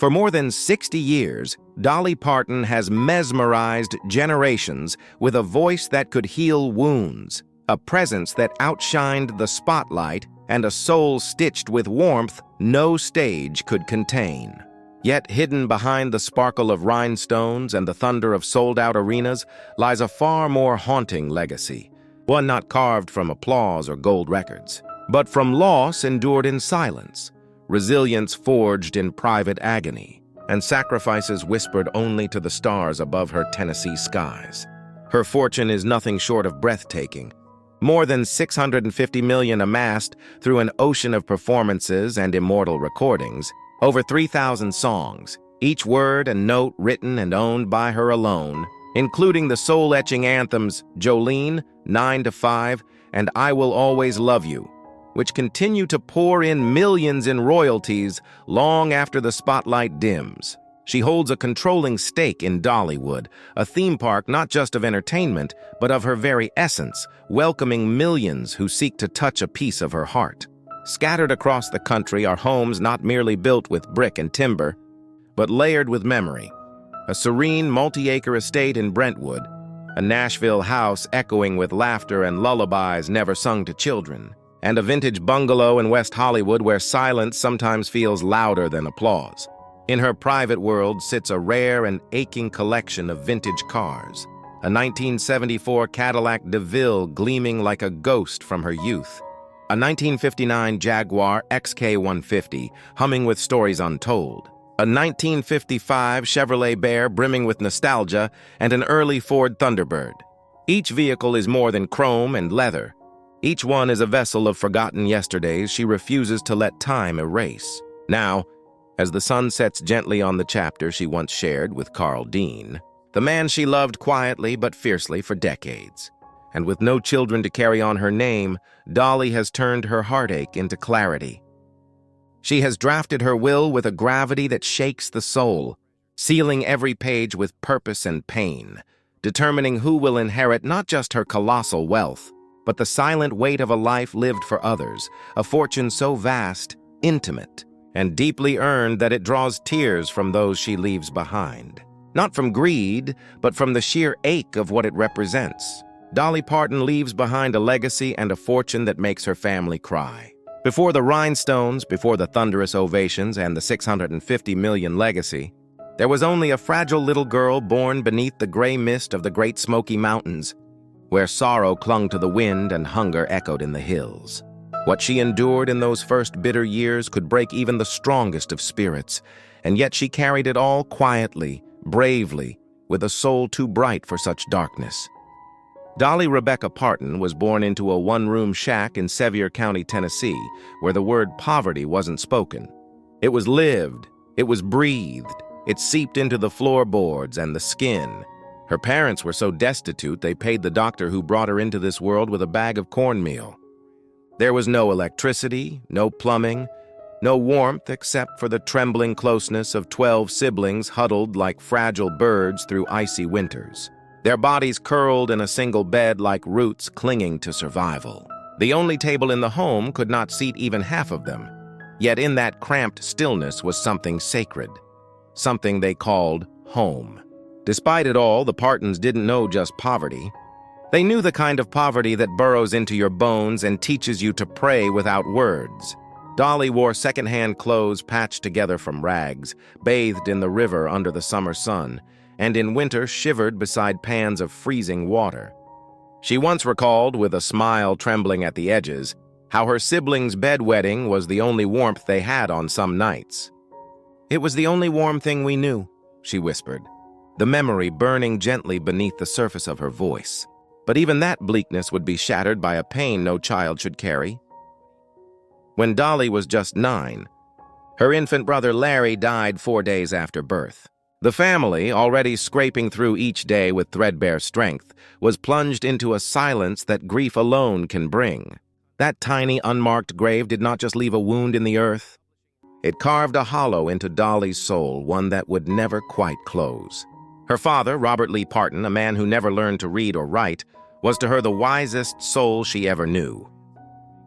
For more than 60 years, Dolly Parton has mesmerized generations with a voice that could heal wounds, a presence that outshined the spotlight, and a soul stitched with warmth no stage could contain. Yet hidden behind the sparkle of rhinestones and the thunder of sold-out arenas lies a far more haunting legacy, one not carved from applause or gold records, but from loss endured in silence, resilience forged in private agony, and sacrifices whispered only to the stars above her Tennessee skies. Her fortune is nothing short of breathtaking. More than 650 million amassed through an ocean of performances and immortal recordings, over 3,000 songs, each word and note written and owned by her alone, including the soul-etching anthems Jolene, 9 to 5, and I Will Always Love You, which continue to pour in millions in royalties long after the spotlight dims. She holds a controlling stake in Dollywood, a theme park not just of entertainment, but of her very essence, welcoming millions who seek to touch a piece of her heart. Scattered across the country are homes not merely built with brick and timber, but layered with memory. A serene multi-acre estate in Brentwood, a Nashville house echoing with laughter and lullabies never sung to children, and a vintage bungalow in West Hollywood where silence sometimes feels louder than applause. In her private world sits a rare and aching collection of vintage cars, a 1974 Cadillac DeVille gleaming like a ghost from her youth, a 1959 Jaguar XK150 humming with stories untold, a 1955 Chevrolet Bear brimming with nostalgia, and an early Ford Thunderbird. Each vehicle is more than chrome and leather. Each one is a vessel of forgotten yesterdays she refuses to let time erase. Now, as the sun sets gently on the chapter she once shared with Carl Dean, the man she loved quietly but fiercely for decades, and with no children to carry on her name, Dolly has turned her heartache into clarity. She has drafted her will with a gravity that shakes the soul, sealing every page with purpose and pain, determining who will inherit not just her colossal wealth, but the silent weight of a life lived for others, a fortune so vast, intimate, and deeply earned that it draws tears from those she leaves behind. Not from greed, but from the sheer ache of what it represents. Dolly Parton leaves behind a legacy and a fortune that makes her family cry. Before the rhinestones, before the thunderous ovations and the 650 million legacy, there was only a fragile little girl born beneath the gray mist of the Great Smoky Mountains, where sorrow clung to the wind and hunger echoed in the hills. What she endured in those first bitter years could break even the strongest of spirits, and yet she carried it all quietly, bravely, with a soul too bright for such darkness. Dolly Rebecca Parton was born into a one-room shack in Sevier County, Tennessee, where the word poverty wasn't spoken. It was lived, it was breathed, it seeped into the floorboards and the skin. Her parents were so destitute they paid the doctor who brought her into this world with a bag of cornmeal. There was no electricity, no plumbing, no warmth except for the trembling closeness of 12 siblings huddled like fragile birds through icy winters, their bodies curled in a single bed like roots clinging to survival. The only table in the home could not seat even half of them, yet in that cramped stillness was something sacred, something they called home. Despite it all, the Partons didn't know just poverty. They knew the kind of poverty that burrows into your bones and teaches you to pray without words. Dolly wore secondhand clothes patched together from rags, bathed in the river under the summer sun, and in winter shivered beside pans of freezing water. She once recalled, with a smile trembling at the edges, how her siblings' bedwetting was the only warmth they had on some nights. "It was the only warm thing we knew," she whispered, the memory burning gently beneath the surface of her voice. But even that bleakness would be shattered by a pain no child should carry. When Dolly was just 9, her infant brother Larry died 4 days after birth. The family, already scraping through each day with threadbare strength, was plunged into a silence that grief alone can bring. That tiny, unmarked grave did not just leave a wound in the earth. It carved a hollow into Dolly's soul, one that would never quite close. Her father, Robert Lee Parton, a man who never learned to read or write, was to her the wisest soul she ever knew.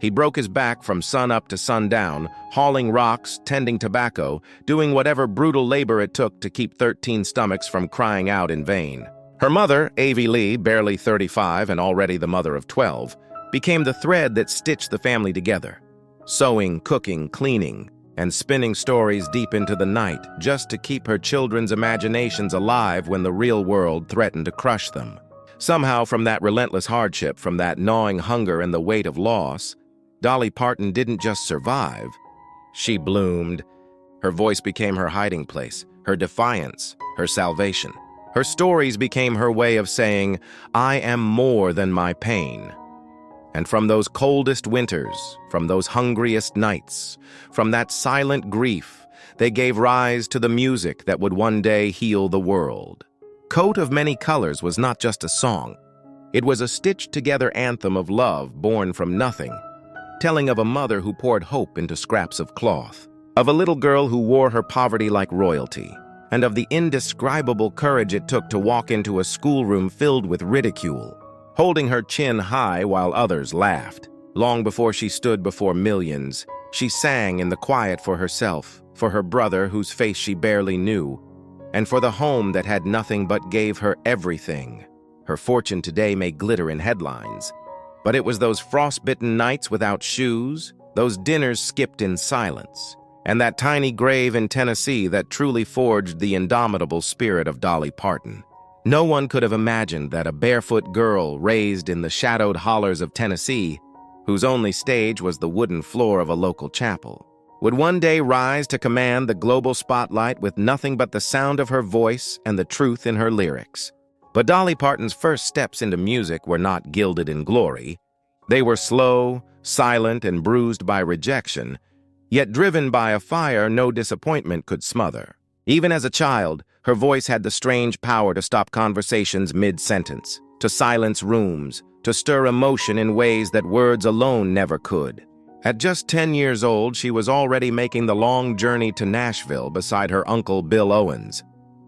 He broke his back from sun up to sundown, hauling rocks, tending tobacco, doing whatever brutal labor it took to keep 13 stomachs from crying out in vain. Her mother, Avie Lee, barely 35 and already the mother of 12, became the thread that stitched the family together. Sewing, cooking, cleaning, and spinning stories deep into the night just to keep her children's imaginations alive when the real world threatened to crush them. Somehow, from that relentless hardship, from that gnawing hunger and the weight of loss, Dolly Parton didn't just survive. She bloomed. Her voice became her hiding place, her defiance, her salvation. Her stories became her way of saying, "I am more than my pain." And from those coldest winters, from those hungriest nights, from that silent grief, they gave rise to the music that would one day heal the world. Coat of Many Colors was not just a song. It was a stitched-together anthem of love born from nothing, telling of a mother who poured hope into scraps of cloth, of a little girl who wore her poverty like royalty, and of the indescribable courage it took to walk into a schoolroom filled with ridicule, holding her chin high while others laughed. Long before she stood before millions, she sang in the quiet for herself, for her brother whose face she barely knew, and for the home that had nothing but gave her everything. Her fortune today may glitter in headlines, but it was those frostbitten nights without shoes, those dinners skipped in silence, and that tiny grave in Tennessee that truly forged the indomitable spirit of Dolly Parton. No one could have imagined that a barefoot girl raised in the shadowed hollers of Tennessee, whose only stage was the wooden floor of a local chapel, would one day rise to command the global spotlight with nothing but the sound of her voice and the truth in her lyrics. But Dolly Parton's first steps into music were not gilded in glory. They were slow, silent, and bruised by rejection, yet driven by a fire no disappointment could smother. Even as a child, her voice had the strange power to stop conversations mid-sentence, to silence rooms, to stir emotion in ways that words alone never could. At just 10 years old, she was already making the long journey to Nashville beside her uncle Bill Owens,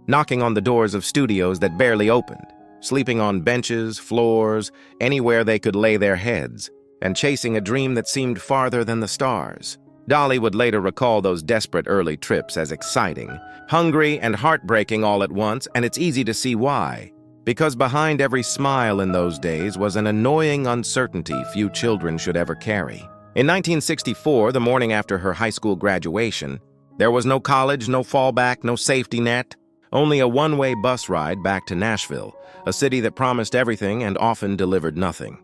knocking on the doors of studios that barely opened, sleeping on benches, floors, anywhere they could lay their heads, and chasing a dream that seemed farther than the stars. Dolly would later recall those desperate early trips as exciting, hungry, and heartbreaking all at once, and it's easy to see why. Because behind every smile in those days was an annoying uncertainty few children should ever carry. In 1964, the morning after her high school graduation, there was no college, no fallback, no safety net, only a one-way bus ride back to Nashville, a city that promised everything and often delivered nothing.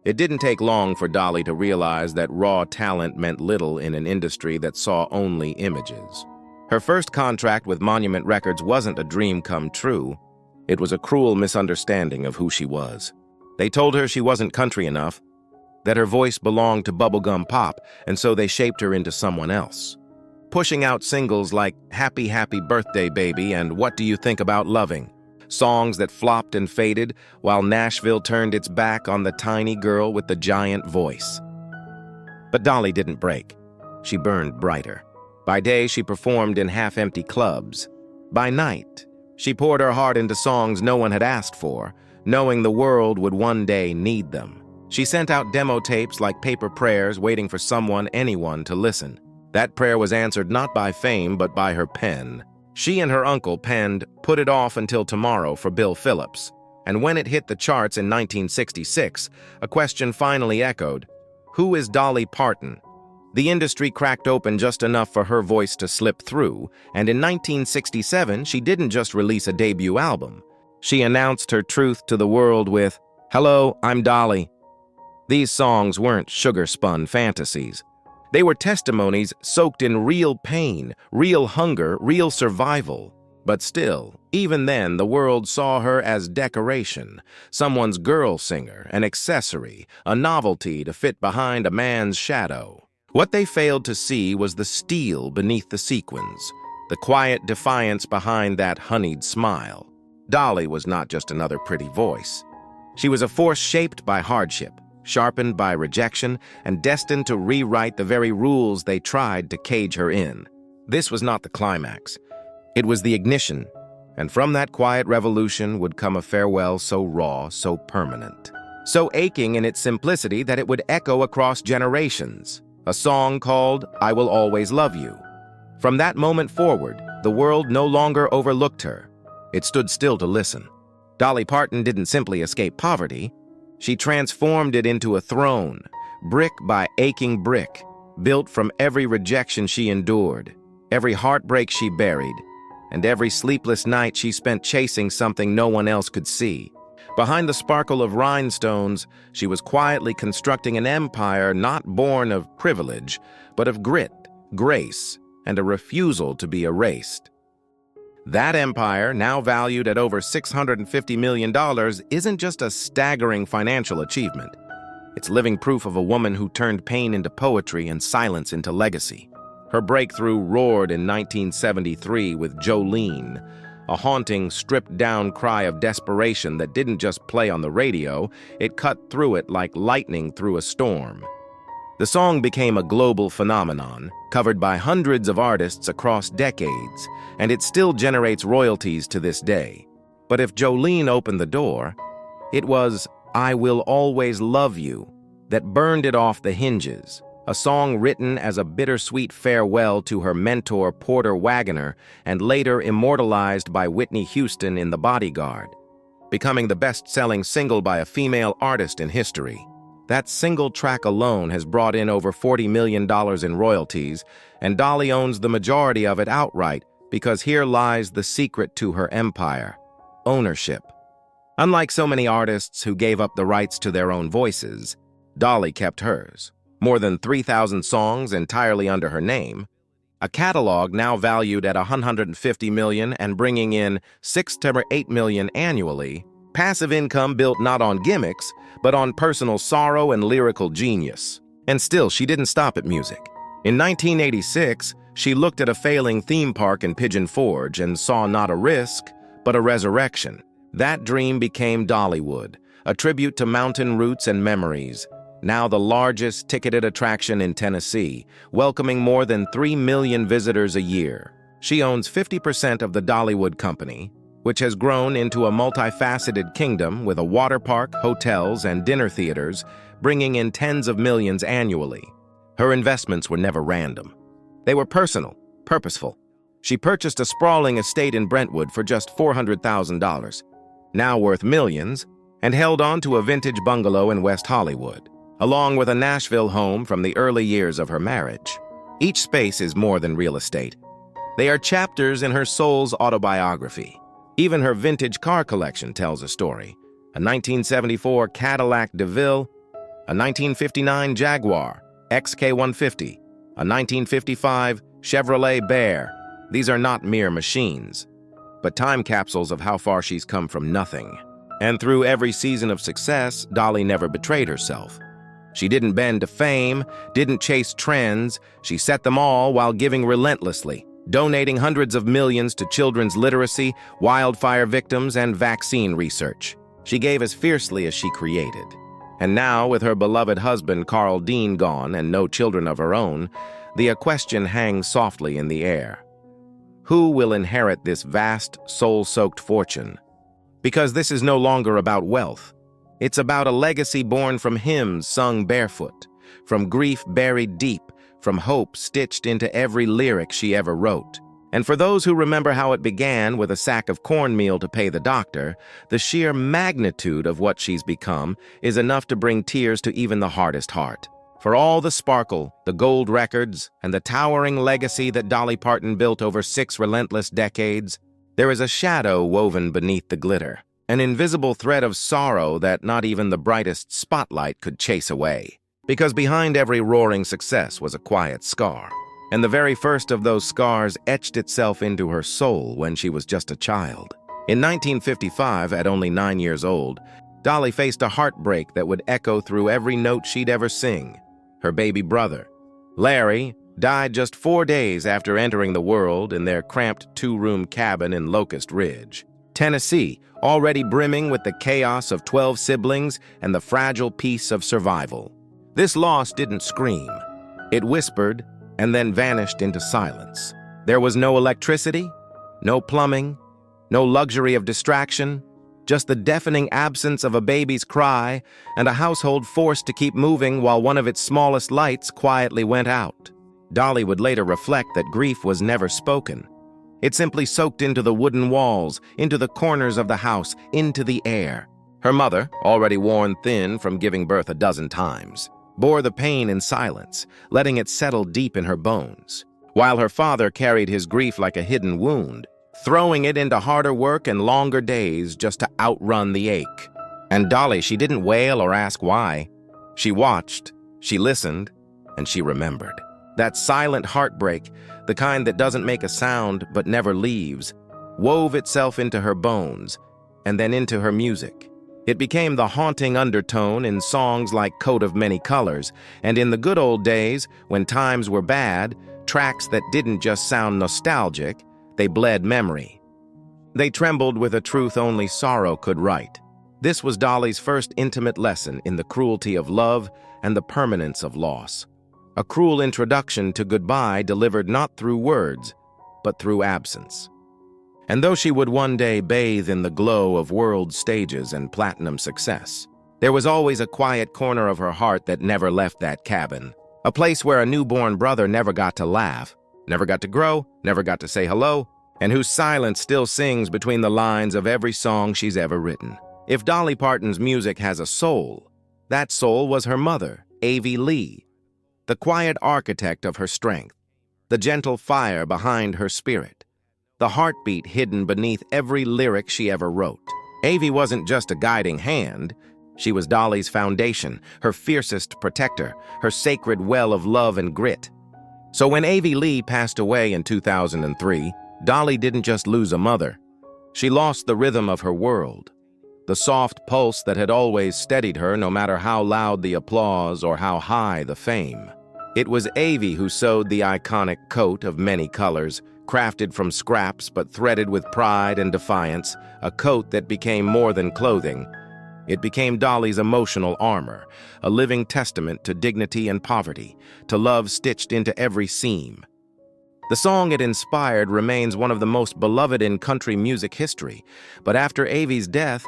It didn't take long for Dolly to realize that raw talent meant little in an industry that saw only images. Her first contract with Monument Records wasn't a dream come true. It was a cruel misunderstanding of who she was. They told her she wasn't country enough, that her voice belonged to bubblegum pop, and so they shaped her into someone else, pushing out singles like Happy Happy Birthday Baby and What Do You Think About Loving, songs that flopped and faded while Nashville turned its back on the tiny girl with the giant voice. But Dolly didn't break. She burned brighter. By day, she performed in half-empty clubs. By night, she poured her heart into songs no one had asked for, knowing the world would one day need them. She sent out demo tapes like paper prayers, waiting for someone, anyone, to listen. That prayer was answered not by fame, but by her pen. She and her uncle penned Put It Off Until Tomorrow for Bill Phillips, and when it hit the charts in 1966, a question finally echoed, who is Dolly Parton? The industry cracked open just enough for her voice to slip through, and in 1967, she didn't just release a debut album. She announced her truth to the world with, "Hello, I'm Dolly." These songs weren't sugar-spun fantasies. They were testimonies soaked in real pain, real hunger, real survival. But still, even then, the world saw her as decoration, someone's girl singer, an accessory, a novelty to fit behind a man's shadow. What they failed to see was the steel beneath the sequins, the quiet defiance behind that honeyed smile. Dolly was not just another pretty voice. She was a force shaped by hardship, sharpened by rejection, and destined to rewrite the very rules they tried to cage her in. This was not the climax. It was the ignition, and from that quiet revolution would come a farewell so raw, so permanent. so aching in its simplicity that it would echo across generations, a song called I Will Always Love You. From that moment forward, the world no longer overlooked her. It stood still to listen. Dolly Parton didn't simply escape poverty. She transformed it into a throne, brick by aching brick, built from every rejection she endured, every heartbreak she buried, and every sleepless night she spent chasing something no one else could see. Behind the sparkle of rhinestones, she was quietly constructing an empire not born of privilege, but of grit, grace, and a refusal to be erased. That empire, now valued at over $650 million, isn't just a staggering financial achievement. It's living proof of a woman who turned pain into poetry and silence into legacy. Her breakthrough roared in 1973 with Jolene, a haunting, stripped-down cry of desperation that didn't just play on the radio, it cut through it like lightning through a storm. The song became a global phenomenon, covered by hundreds of artists across decades, and it still generates royalties to this day. But if Jolene opened the door, it was I Will Always Love You that burned it off the hinges, a song written as a bittersweet farewell to her mentor Porter Wagoner and later immortalized by Whitney Houston in The Bodyguard, becoming the best-selling single by a female artist in history. That single track alone has brought in over $40 million in royalties, and Dolly owns the majority of it outright because here lies the secret to her empire: ownership. Unlike so many artists who gave up the rights to their own voices, Dolly kept hers. More than 3,000 songs entirely under her name, a catalog now valued at $150 million and bringing in $6 to $8 million annually, passive income built not on gimmicks, but on personal sorrow and lyrical genius. And still, she didn't stop at music. In 1986, she looked at a failing theme park in Pigeon Forge and saw not a risk, but a resurrection. That dream became Dollywood, a tribute to mountain roots and memories, now the largest ticketed attraction in Tennessee, welcoming more than 3 million visitors a year. She owns 50% of the Dollywood Company, which has grown into a multifaceted kingdom with a water park, hotels, and dinner theaters, bringing in tens of millions annually. Her investments were never random. They were personal, purposeful. She purchased a sprawling estate in Brentwood for just $400,000, now worth millions, and held on to a vintage bungalow in West Hollywood, along with a Nashville home from the early years of her marriage. Each space is more than real estate. They are chapters in her soul's autobiography. Even her vintage car collection tells a story. A 1974 Cadillac DeVille, a 1959 Jaguar XK150, a 1955 Chevrolet Bear. These are not mere machines, but time capsules of how far she's come from nothing. And through every season of success, Dolly never betrayed herself. She didn't bend to fame, didn't chase trends. She set them all while giving relentlessly, donating hundreds of millions to children's literacy, wildfire victims, and vaccine research. She gave as fiercely as she created. And now, with her beloved husband Carl Dean gone and no children of her own, the question hangs softly in the air. Who will inherit this vast, soul-soaked fortune? Because this is no longer about wealth. It's about a legacy born from hymns sung barefoot, from grief buried deep, from hope stitched into every lyric she ever wrote. And for those who remember how it began with a sack of cornmeal to pay the doctor, the sheer magnitude of what she's become is enough to bring tears to even the hardest heart. For all the sparkle, the gold records, and the towering legacy that Dolly Parton built over 6 relentless decades, there is a shadow woven beneath the glitter, an invisible thread of sorrow that not even the brightest spotlight could chase away. Because behind every roaring success was a quiet scar, and the very first of those scars etched itself into her soul when she was just a child. In 1955, at only 9 years old, Dolly faced a heartbreak that would echo through every note she'd ever sing. Her baby brother, Larry, died just 4 days after entering the world in their cramped 2-room cabin in Locust Ridge, Tennessee, already brimming with the chaos of 12 siblings and the fragile peace of survival. This loss didn't scream. It whispered and then vanished into silence. There was no electricity, no plumbing, no luxury of distraction, just the deafening absence of a baby's cry and a household forced to keep moving while one of its smallest lights quietly went out. Dolly would later reflect that grief was never spoken. It simply soaked into the wooden walls, into the corners of the house, into the air. Her mother, already worn thin from giving birth a dozen times, bore the pain in silence, letting it settle deep in her bones, while her father carried his grief like a hidden wound, throwing it into harder work and longer days just to outrun the ache. And Dolly, she didn't wail or ask why. She watched, she listened, and she remembered. That silent heartbreak, the kind that doesn't make a sound but never leaves, wove itself into her bones and then into her music. It became the haunting undertone in songs like Coat of Many Colors, and in the good old days, when times were bad, tracks that didn't just sound nostalgic, they bled memory. They trembled with a truth only sorrow could write. This was Dolly's first intimate lesson in the cruelty of love and the permanence of loss. A cruel introduction to goodbye delivered not through words, but through absence. And though she would one day bathe in the glow of world stages and platinum success, there was always a quiet corner of her heart that never left that cabin, a place where a newborn brother never got to laugh, never got to grow, never got to say hello, and whose silence still sings between the lines of every song she's ever written. If Dolly Parton's music has a soul, that soul was her mother, Avie Lee, the quiet architect of her strength, the gentle fire behind her spirit, the heartbeat hidden beneath every lyric she ever wrote. Avie wasn't just a guiding hand. She was Dolly's foundation, her fiercest protector, her sacred well of love and grit. So when Avie Lee passed away in 2003, Dolly didn't just lose a mother. She lost the rhythm of her world, the soft pulse that had always steadied her no matter how loud the applause or how high the fame. It was Avie who sewed the iconic coat of many colors, crafted from scraps but threaded with pride and defiance, a coat that became more than clothing. It became Dolly's emotional armor, a living testament to dignity and poverty, to love stitched into every seam. The song it inspired remains one of the most beloved in country music history, but after Avie's death,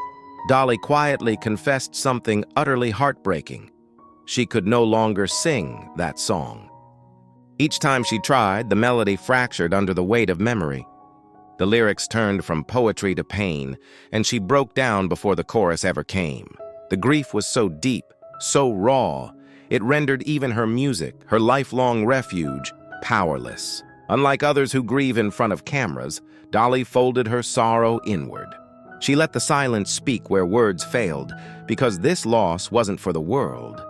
Dolly quietly confessed something utterly heartbreaking. She could no longer sing that song. Each time she tried, the melody fractured under the weight of memory. The lyrics turned from poetry to pain, and she broke down before the chorus ever came. The grief was so deep, so raw, it rendered even her music, her lifelong refuge, powerless. Unlike others who grieve in front of cameras, Dolly folded her sorrow inward. She let the silence speak where words failed, because this loss wasn't for the world.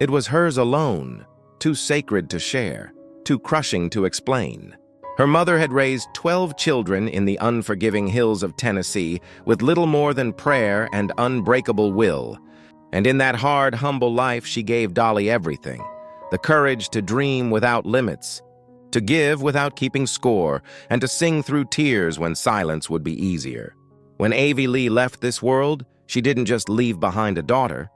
It was hers alone, too sacred to share, too crushing to explain. Her mother had raised 12 children in the unforgiving hills of Tennessee with little more than prayer and unbreakable will. And in that hard, humble life, she gave Dolly everything: the courage to dream without limits, to give without keeping score, and to sing through tears when silence would be easier. When Avie Lee left this world, she didn't just leave behind a daughter.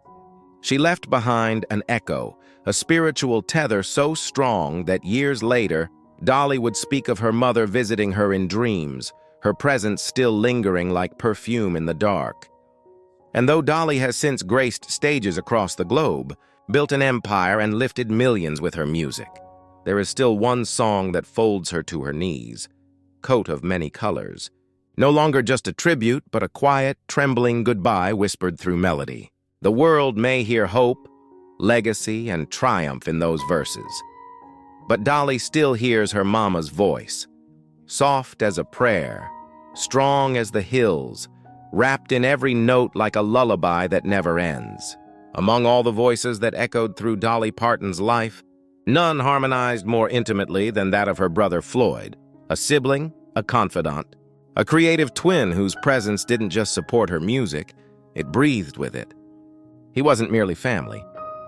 She left behind an echo, a spiritual tether so strong that years later, Dolly would speak of her mother visiting her in dreams, her presence still lingering like perfume in the dark. And though Dolly has since graced stages across the globe, built an empire, and lifted millions with her music, there is still one song that folds her to her knees: Coat of Many Colors. No longer just a tribute, but a quiet, trembling goodbye whispered through melody. The world may hear hope, legacy, and triumph in those verses, but Dolly still hears her mama's voice, soft as a prayer, strong as the hills, wrapped in every note like a lullaby that never ends. Among all the voices that echoed through Dolly Parton's life, none harmonized more intimately than that of her brother Floyd, a sibling, a confidant, a creative twin whose presence didn't just support her music, it breathed with it. He wasn't merely family.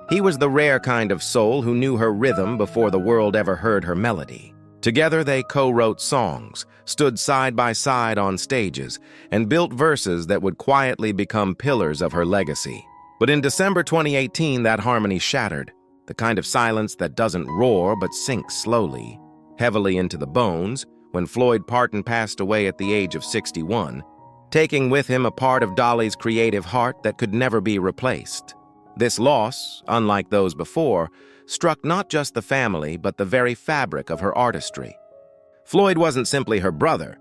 He was the rare kind of soul who knew her rhythm before the world ever heard her melody. Together they co-wrote songs, stood side by side on stages, and built verses that would quietly become pillars of her legacy. But in December 2018, that harmony shattered, the kind of silence that doesn't roar but sinks slowly, heavily into the bones. When Floyd Parton passed away at the age of 61, taking with him a part of Dolly's creative heart that could never be replaced. This loss, unlike those before, struck not just the family but the very fabric of her artistry. Floyd wasn't simply her brother.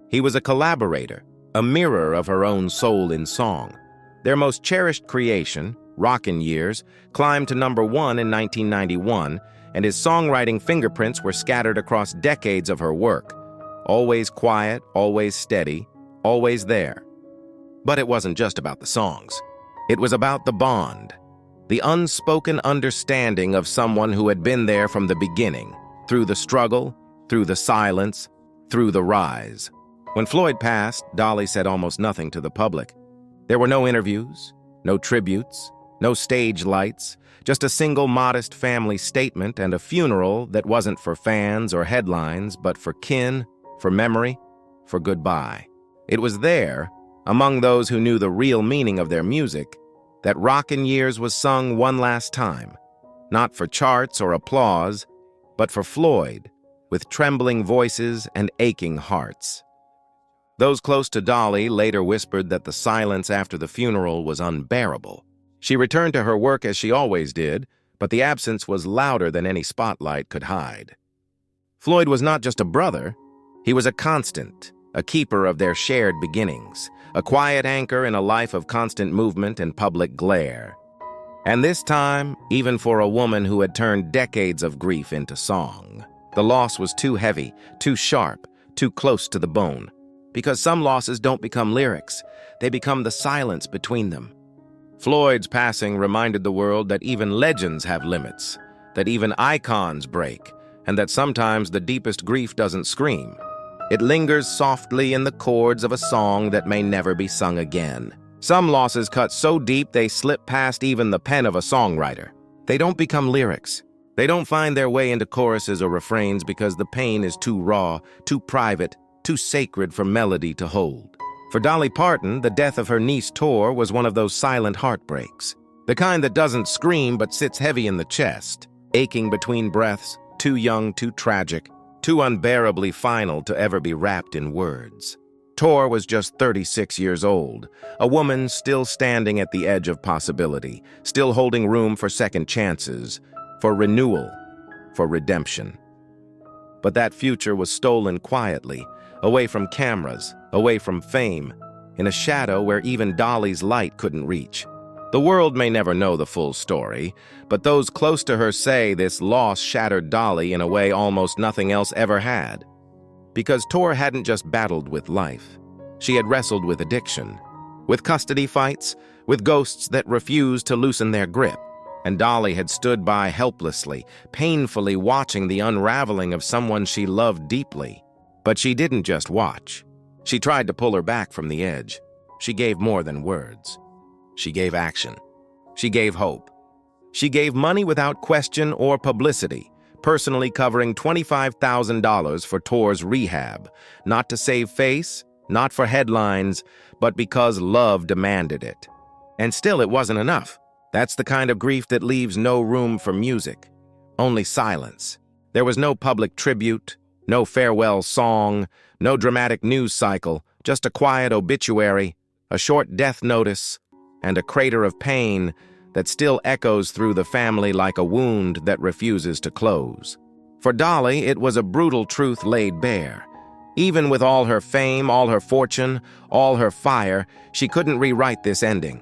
He was a collaborator, a mirror of her own soul in song. Their most cherished creation, Rockin' Years, climbed to #1 in 1991, and his songwriting fingerprints were scattered across decades of her work. Always quiet, always steady, always there. But it wasn't just about the songs. It was about the bond, the unspoken understanding of someone who had been there from the beginning, through the struggle, through the silence, through the rise. When Floyd passed, Dolly said almost nothing to the public. There were no interviews, no tributes, no stage lights, just a single modest family statement and a funeral that wasn't for fans or headlines, but for kin, for memory, for goodbye. It was there, among those who knew the real meaning of their music, that Rockin' Years was sung one last time, not for charts or applause, but for Floyd, with trembling voices and aching hearts. Those close to Dolly later whispered that the silence after the funeral was unbearable. She returned to her work as she always did, but the absence was louder than any spotlight could hide. Floyd was not just a brother, he was a constant, a keeper of their shared beginnings, a quiet anchor in a life of constant movement and public glare. And this time, even for a woman who had turned decades of grief into song, the loss was too heavy, too sharp, too close to the bone. Because some losses don't become lyrics, they become the silence between them. Floyd's passing reminded the world that even legends have limits, that even icons break, and that sometimes the deepest grief doesn't scream. It lingers softly in the chords of a song that may never be sung again. Some losses cut so deep they slip past even the pen of a songwriter. They don't become lyrics. They don't find their way into choruses or refrains because the pain is too raw, too private, too sacred for melody to hold. For Dolly Parton, the death of her niece Tor was one of those silent heartbreaks. The kind that doesn't scream but sits heavy in the chest, aching between breaths, too young, too tragic, too unbearably final to ever be wrapped in words. Tor was just 36 years old, a woman still standing at the edge of possibility, still holding room for second chances, for renewal, for redemption. But that future was stolen quietly, away from cameras, away from fame, in a shadow where even Dolly's light couldn't reach. The world may never know the full story, but those close to her say this loss shattered Dolly in a way almost nothing else ever had. Because Tor hadn't just battled with life. She had wrestled with addiction, with custody fights, with ghosts that refused to loosen their grip. And Dolly had stood by helplessly, painfully watching the unraveling of someone she loved deeply. But she didn't just watch. She tried to pull her back from the edge. She gave more than words. She gave action. She gave hope. She gave money without question or publicity, personally covering $25,000 for Tor's rehab, not to save face, not for headlines, but because love demanded it. And still it wasn't enough. That's the kind of grief that leaves no room for music, only silence. There was no public tribute, no farewell song, no dramatic news cycle, just a quiet obituary, a short death notice, and a crater of pain that still echoes through the family like a wound that refuses to close. For Dolly, it was a brutal truth laid bare. Even with all her fame, all her fortune, all her fire, she couldn't rewrite this ending.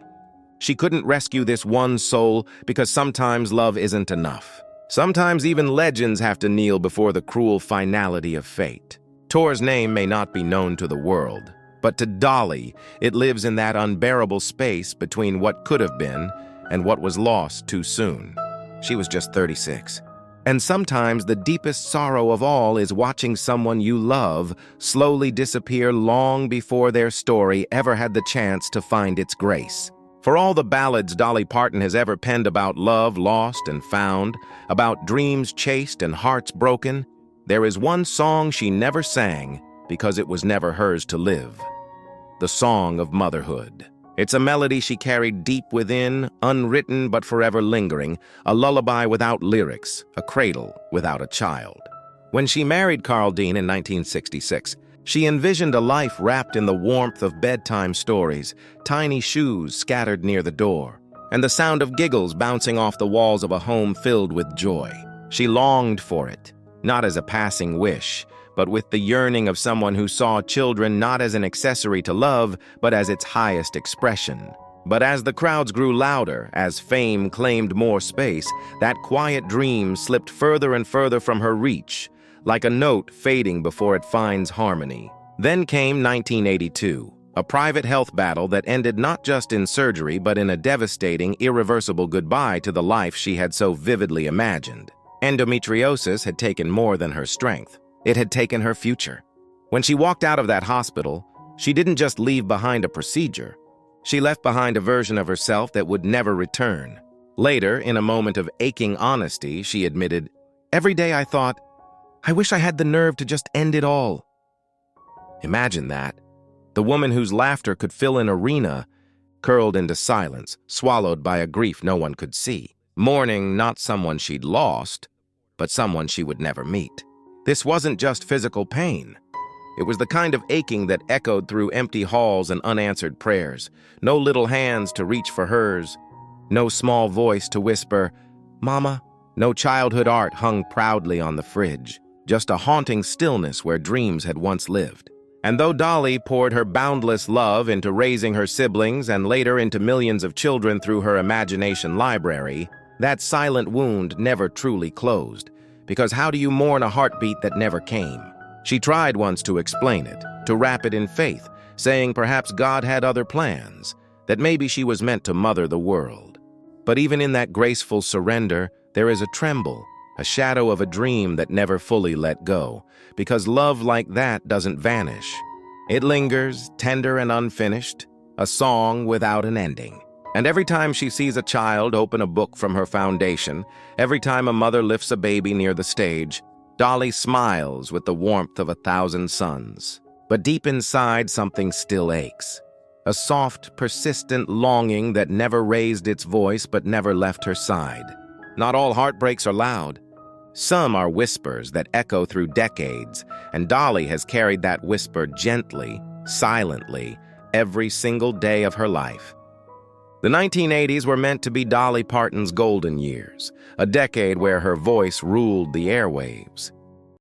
She couldn't rescue this one soul because sometimes love isn't enough. Sometimes even legends have to kneel before the cruel finality of fate. Tor's name may not be known to the world, but to Dolly, it lives in that unbearable space between what could have been and what was lost too soon. She was just 36. And sometimes the deepest sorrow of all is watching someone you love slowly disappear long before their story ever had the chance to find its grace. For all the ballads Dolly Parton has ever penned about love lost and found, about dreams chased and hearts broken, there is one song she never sang because it was never hers to live. The song of motherhood. It's a melody she carried deep within, unwritten but forever lingering, a lullaby without lyrics, a cradle without a child. When she married Carl Dean in 1966, She envisioned a life wrapped in the warmth of bedtime stories, tiny shoes scattered near the door, and the sound of giggles bouncing off the walls of a home filled with joy. She longed for it, not as a passing wish, but with the yearning of someone who saw children not as an accessory to love, but as its highest expression. But as the crowds grew louder, as fame claimed more space, that quiet dream slipped further and further from her reach, like a note fading before it finds harmony. Then came 1982, a private health battle that ended not just in surgery but in a devastating, irreversible goodbye to the life she had so vividly imagined. Endometriosis had taken more than her strength. It had taken her future. When she walked out of that hospital, she didn't just leave behind a procedure. She left behind a version of herself that would never return. Later, in a moment of aching honesty, she admitted, "Every day I thought, I wish I had the nerve to just end it all." Imagine that. The woman whose laughter could fill an arena, curled into silence, swallowed by a grief no one could see, mourning not someone she'd lost, but someone she would never meet. This wasn't just physical pain. It was the kind of aching that echoed through empty halls and unanswered prayers. No little hands to reach for hers. No small voice to whisper, "Mama." No childhood art hung proudly on the fridge. Just a haunting stillness where dreams had once lived. And though Dolly poured her boundless love into raising her siblings and later into millions of children through her imagination library, that silent wound never truly closed. Because how do you mourn a heartbeat that never came? She tried once to explain it, to wrap it in faith, saying perhaps God had other plans, that maybe she was meant to mother the world. But even in that graceful surrender, there is a tremble, a shadow of a dream that never fully let go, because love like that doesn't vanish. It lingers, tender and unfinished, a song without an ending. And every time she sees a child open a book from her foundation, every time a mother lifts a baby near the stage, Dolly smiles with the warmth of 1,000 suns. But deep inside, something still aches. A soft, persistent longing that never raised its voice but never left her side. Not all heartbreaks are loud. Some are whispers that echo through decades, and Dolly has carried that whisper gently, silently, every single day of her life. The 1980s were meant to be Dolly Parton's golden years, a decade where her voice ruled the airwaves.